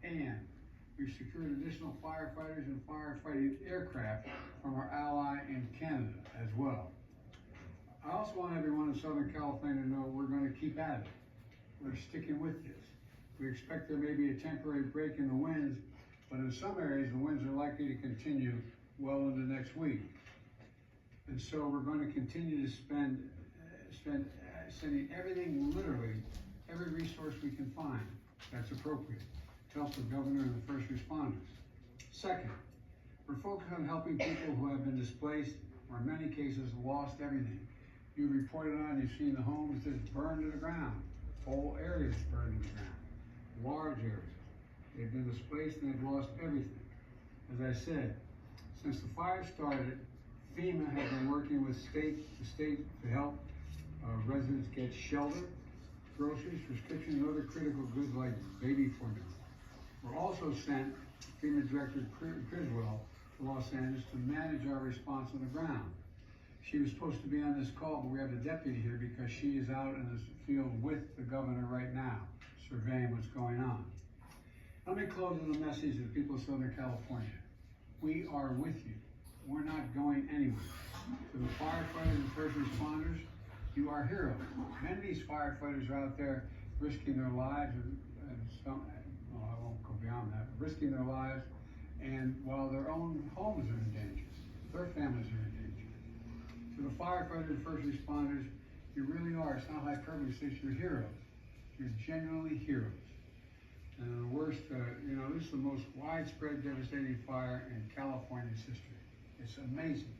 and we've secured additional firefighters and firefighting aircraft from our ally in Canada as well. I also want everyone in Southern California to know we're gonna keep at it. We're sticking with this. We expect there may be a temporary break in the winds, but in some areas, the winds are likely to continue well into next week. And so we're going to continue to sending everything, literally, every resource we can find that's appropriate to help the governor and the first responders. Second, we're focused on helping people who have been displaced or in many cases lost everything. You reported on, you've seen the homes that burned to the ground, whole areas burned to the ground, large areas. They've been displaced and they've lost everything. As I said, since the fire started, FEMA has been working with the state to help residents get shelter, groceries, prescriptions, and other critical goods like baby formula. We're also sent FEMA Director Criswell to Los Angeles to manage our response on the ground. She was supposed to be on this call, but we have a deputy here because she is out in the field with the governor right now, surveying what's going on. Let me close with a message to the people of Southern California. We are with you. We're not going anywhere. To the firefighters and first responders, you are heroes. Many of these firefighters are out there risking their lives, and some, well, I won't go beyond that, risking their lives, and while their own homes are in danger, their families are in danger. To the firefighters and first responders, you really are, it's not hyperbole, it's you're heroes. You're genuinely heroes. And the worst, this is the most widespread, devastating fire in California's history. It's amazing.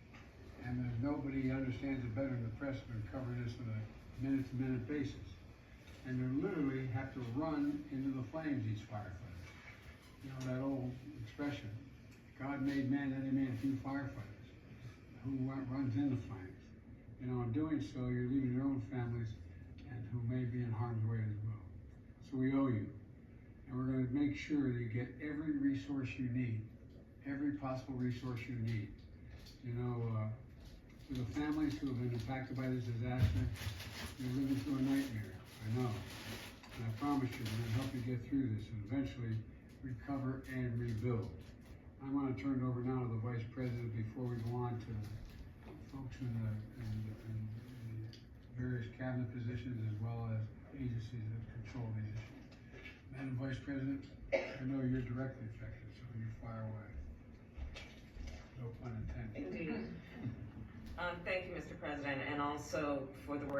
And there's nobody understands it better than the press have been covering this on a minute-to-minute basis. And they literally have to run into the flames, these firefighters. You know, that old expression, God made man, any man few firefighters. Who runs into flames? You know, in doing so, you're leaving your own families and who may be in harm's way as well. So we owe you. And we're going to make sure that you get every resource you need, every possible resource you need. You know, to the families who have been impacted by this disaster, you're living through a nightmare, I know. And I promise you, we're going to help you get through this and eventually recover and rebuild. I want to turn it over now to the Vice President before we go on to the folks in the various cabinet positions as well as agencies that control these issues. Madam Vice President, I know you're directly affected, so you fire away. No pun intended. Indeed. Thank you, Mr. President, and also for the work